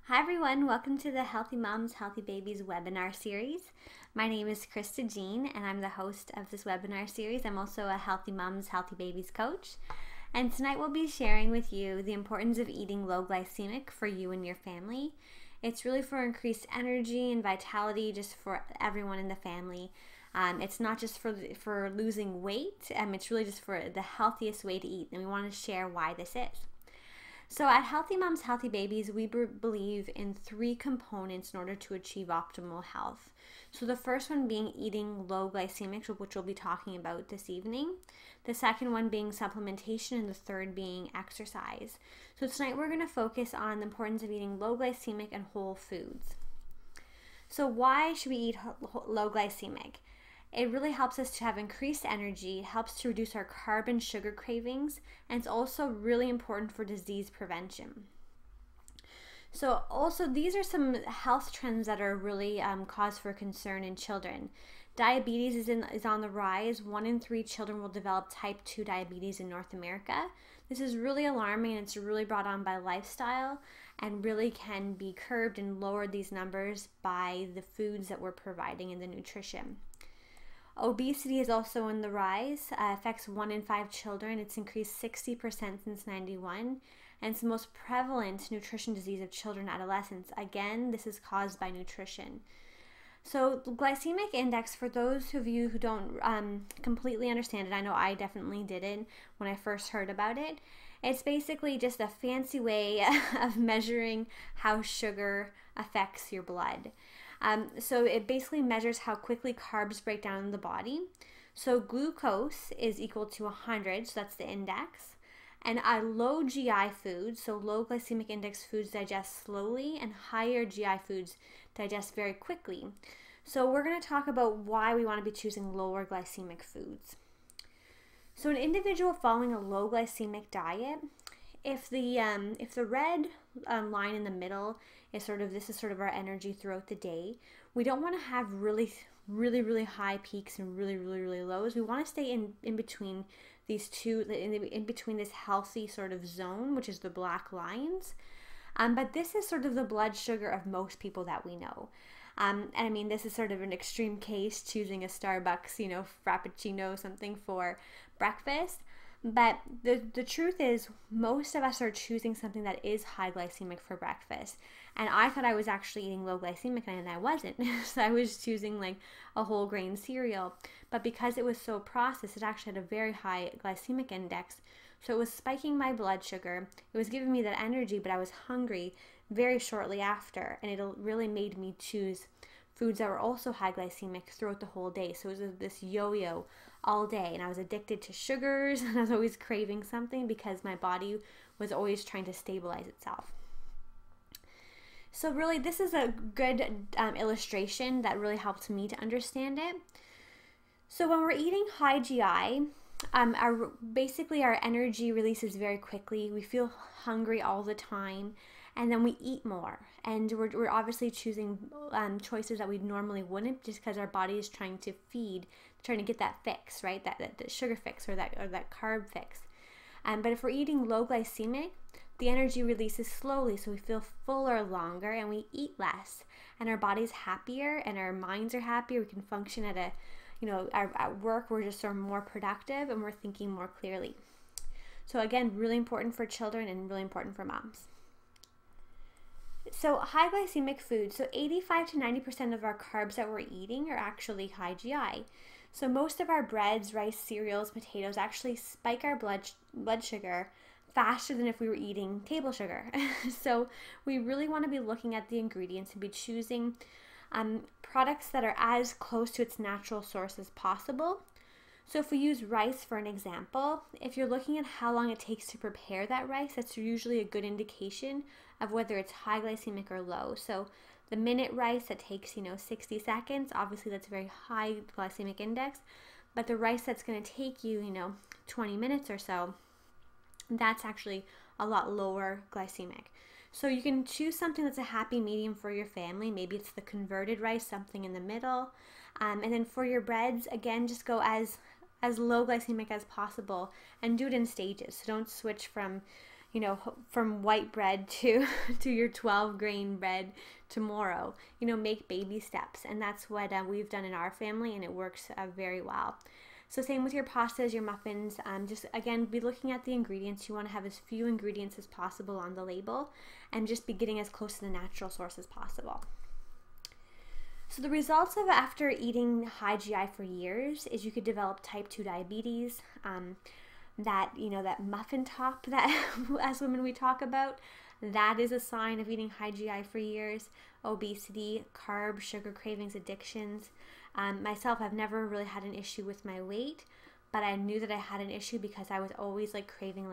Hi everyone, welcome to the Healthy Moms, Healthy Babies webinar series. My name is Krista Jean and I'm the host of this webinar series. I'm also a Healthy Moms, Healthy Babies coach. And tonight we'll be sharing with you the importance of eating low glycemic for you and your family. It's really for increased energy and vitality just for everyone in the family. It's not just for losing weight, it's really just for the healthiest way to eat, and we want to share why this is. So at Healthy Moms, Healthy Babies, we believe in three components in order to achieve optimal health. So the first one being eating low glycemic, which we'll be talking about this evening. The second one being supplementation, and the third being exercise. So tonight we're going to focus on the importance of eating low glycemic and whole foods. So why should we eat low glycemic? It really helps us to have increased energy, helps to reduce our carb and sugar cravings, and it's also really important for disease prevention. So also these are some health trends that are really cause for concern in children. Diabetes is on the rise. 1 in 3 children will develop type 2 diabetes in North America. This is really alarming, and it's really brought on by lifestyle and really can be curbed and lowered, these numbers, by the foods that we're providing in the nutrition. Obesity is also on the rise, affects 1 in 5 children. It's increased 60% since '91, and it's the most prevalent nutrition disease of children and adolescents. Again, this is caused by nutrition. So glycemic index, for those of you who don't completely understand it, I know I definitely didn't when I first heard about it. It's basically just a fancy way of measuring how sugar affects your blood. So it basically measures how quickly carbs break down in the body. So glucose is equal to 100, so that's the index. And low GI foods, so low glycemic index foods, digest slowly, and higher GI foods digest very quickly. So we're going to talk about why we want to be choosing lower glycemic foods. So an individual following a low glycemic diet, if the red line in the middle is this is sort of our energy throughout the day, we don't want to have really high peaks and really lows. We want to stay in between these two, in between this healthy sort of zone, which is the black lines. But this is sort of the blood sugar of most people that we know. And I mean, this is sort of an extreme case, choosing a Starbucks, Frappuccino, something for breakfast. But the truth is, most of us are choosing something that is high glycemic for breakfast. And I thought I was actually eating low glycemic, and I wasn't. So I was choosing like a whole grain cereal. But because it was so processed, it actually had a very high glycemic index. So it was spiking my blood sugar. It was giving me that energy, but I was hungry very shortly after. And it really made me choose foods that were also high glycemic throughout the whole day. So it was this yo-yo all day, and I was addicted to sugars, and I was always craving something because my body was always trying to stabilize itself. So really, this is a good illustration that really helped me to understand it. So when we're eating high GI, basically our energy releases very quickly. We feel hungry all the time, and then we eat more. And we're obviously choosing choices that we normally wouldn't, just because our body is trying to get that fix, right? That sugar fix or that carb fix. But if we're eating low glycemic, the energy releases slowly, so we feel fuller longer, and we eat less, and our body's happier, and our minds are happier. We can function at work, we're just sort of more productive, and we're thinking more clearly. So again, really important for children and really important for moms. So high glycemic foods, so 85 to 90% of our carbs that we're eating are actually high GI. So most of our breads, rice, cereals, potatoes actually spike our blood sugar faster than if we were eating table sugar. So we really want to be looking at the ingredients and be choosing products that are as close to its natural source as possible. So if we use rice for an example, if you're looking at how long it takes to prepare that rice, that's usually a good indication of whether it's high glycemic or low. So the minute rice, that takes 60 seconds, obviously that's a very high glycemic index. But the rice that's going to take you 20 minutes or so, that's actually a lot lower glycemic. So you can choose something that's a happy medium for your family. Maybe it's the converted rice, something in the middle. And then for your breads, again, just go as low glycemic as possible and do it in stages. So don't switch from from white bread to to your 12 grain bread tomorrow. Make baby steps, and that's what we've done in our family, and it works very well. So same with your pastas, your muffins. Just again, be looking at the ingredients. You want to have as few ingredients as possible on the label, and just be getting as close to the natural source as possible. So the results of after eating high GI for years is you could develop type 2 diabetes. That muffin top that as women we talk about, that is a sign of eating high GI for years. Obesity, carb, sugar cravings, addictions. Myself, I've never really had an issue with my weight, but I knew that I had an issue because I was always craving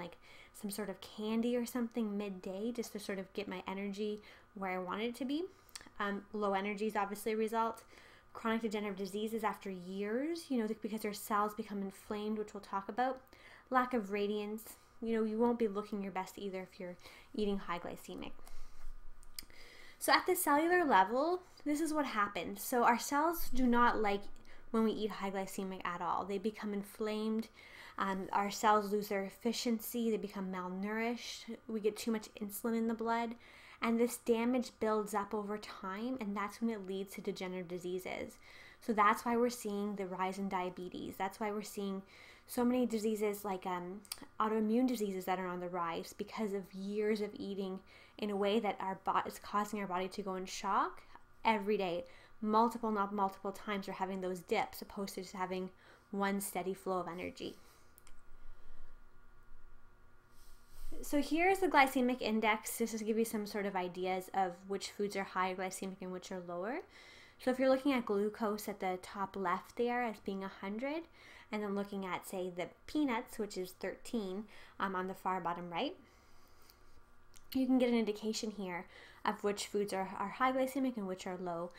some sort of candy or something midday just to sort of get my energy where I wanted it to be. Low energy is obviously a result. Chronic degenerative diseases after years, because their cells become inflamed, which we'll talk about. Lack of radiance, you won't be looking your best either if you're eating high glycemic. So at the cellular level, this is what happens. So our cells do not like when we eat high glycemic at all. They become inflamed. Our cells lose their efficiency. They become malnourished. We get too much insulin in the blood. And this damage builds up over time, and that's when it leads to degenerative diseases. So that's why we're seeing the rise in diabetes. That's why we're seeing so many diseases like autoimmune diseases that are on the rise because of years of eating in a way that is causing our body to go in shock every day. Not multiple times we're having those dips opposed to just having one steady flow of energy. So here's the glycemic index, just to give you some sort of ideas of which foods are high glycemic and which are lower. So if you're looking at glucose at the top left there as being 100, and then looking at, say, the peanuts, which is 13, on the far bottom right, you can get an indication here of which foods are high glycemic and which are low.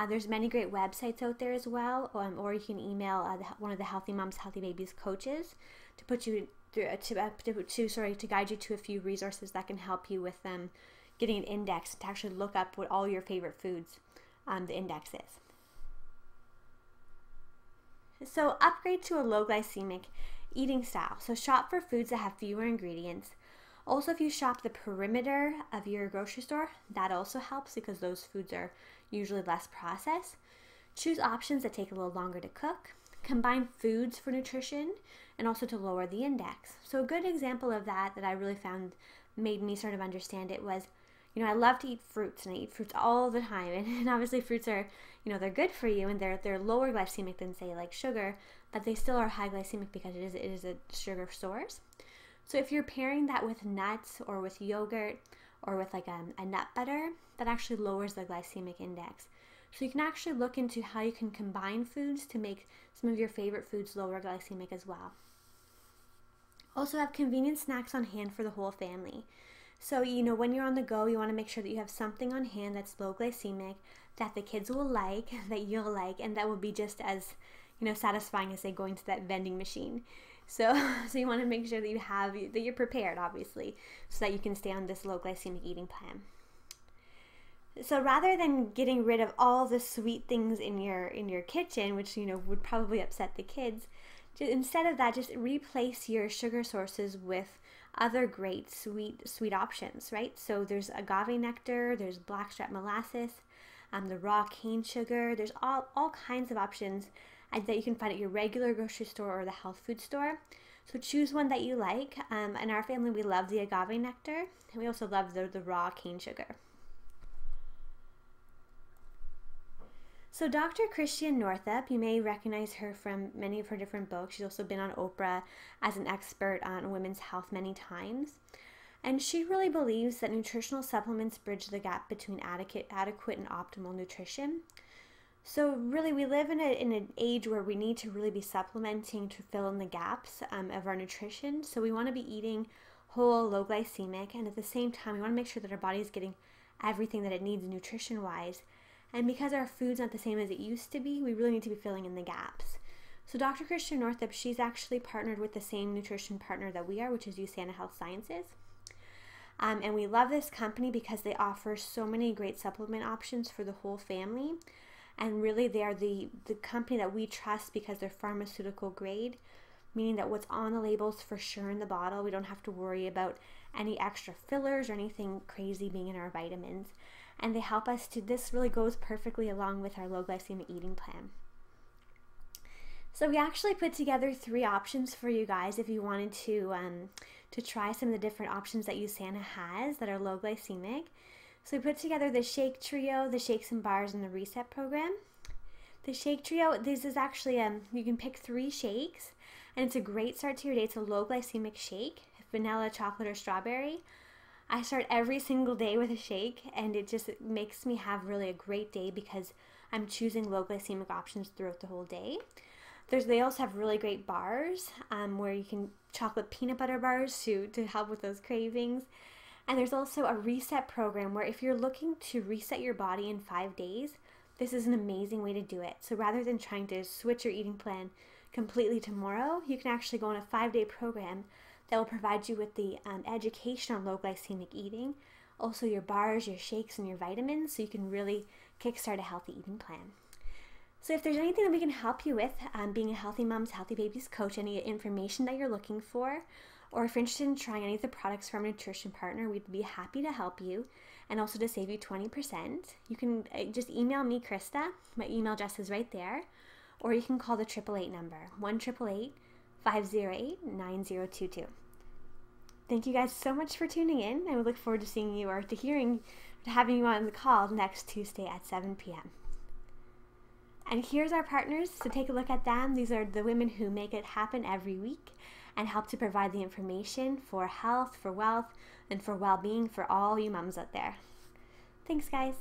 There's many great websites out there as well, or you can email one of the Healthy Moms, Healthy Babies coaches to put you through, to guide you to a few resources that can help you with getting an index to actually look up what all your favorite foods the index is. So upgrade to a low glycemic eating style. So shop for foods that have fewer ingredients. Also, if you shop the perimeter of your grocery store, that also helps because those foods are usually less processed. Choose options that take a little longer to cook. Combine foods for nutrition and also to lower the index. So a good example of that I really found made me sort of understand it was, I love to eat fruits, and I eat fruits all the time. And obviously fruits are, they're good for you, and they're lower glycemic than, say, like sugar, but they still are high glycemic because it is a sugar source. So if you're pairing that with nuts or with yogurt or with a nut butter, that actually lowers the glycemic index. So you can actually look into how you can combine foods to make some of your favorite foods lower glycemic as well. Also have convenient snacks on hand for the whole family. So, when you're on the go, you want to make sure that you have something on hand that's low glycemic, that the kids will like, that you'll like, and that will be just as, satisfying as, say, going to that vending machine. So you want to make sure that you're prepared, obviously, so that you can stay on this low glycemic eating plan. So rather than getting rid of all the sweet things in your kitchen, which, would probably upset the kids, instead of that, just replace your sugar sources with other great sweet options, right? So there's agave nectar, there's blackstrap molasses, the raw cane sugar. There's all kinds of options that you can find at your regular grocery store or the health food store. So choose one that you like. In our family, we love the agave nectar, and we also love the raw cane sugar. So Dr. Christiane Northrup, you may recognize her from many of her different books. She's also been on Oprah as an expert on women's health many times. And she really believes that nutritional supplements bridge the gap between adequate and optimal nutrition. So really, we live in an age where we need to really be supplementing to fill in the gaps of our nutrition. So we want to be eating whole, low glycemic, and at the same time, we want to make sure that our body is getting everything that it needs nutrition-wise. And because our food's not the same as it used to be, we really need to be filling in the gaps. So Dr. Christiane Northrup, she's actually partnered with the same nutrition partner that we are, which is USANA Health Sciences. And we love this company because they offer so many great supplement options for the whole family. And really, they are the company that we trust because they're pharmaceutical grade, meaning that what's on the labels for sure in the bottle. We don't have to worry about any extra fillers or anything crazy being in our vitamins. And they help us to, this really goes perfectly along with our low glycemic eating plan. So we actually put together 3 options for you guys if you wanted to try some of the different options that USANA has that are low glycemic. So we put together the shake trio, the shakes and bars, and the reset program. The shake trio, this is actually, you can pick 3 shakes, and it's a great start to your day. It's a low glycemic shake, vanilla, chocolate, or strawberry. I start every single day with a shake, and it just makes me have really a great day because I'm choosing low glycemic options throughout the whole day. They also have really great bars where you can chocolate peanut butter bars to help with those cravings. And there's also a reset program where if you're looking to reset your body in 5 days, this is an amazing way to do it. So rather than trying to switch your eating plan completely tomorrow, you can actually go on a 5-day program that will provide you with the education on low glycemic eating, also your bars, your shakes, and your vitamins, so you can really kickstart a healthy eating plan. So if there's anything that we can help you with, being a Healthy Moms, Healthy Babies coach, any information that you're looking for, or if you're interested in trying any of the products from a nutrition partner, we'd be happy to help you and also to save you 20%. You can just email me, Krista. My email address is right there. Or you can call the 888 number, 1-888-508-9022. Thank you guys so much for tuning in, and we look forward to seeing you or to having you on the call next Tuesday at 7 p.m. And here's our partners, so take a look at them. These are the women who make it happen every week and help to provide the information for health, for wealth, and for well-being for all you moms out there. Thanks, guys.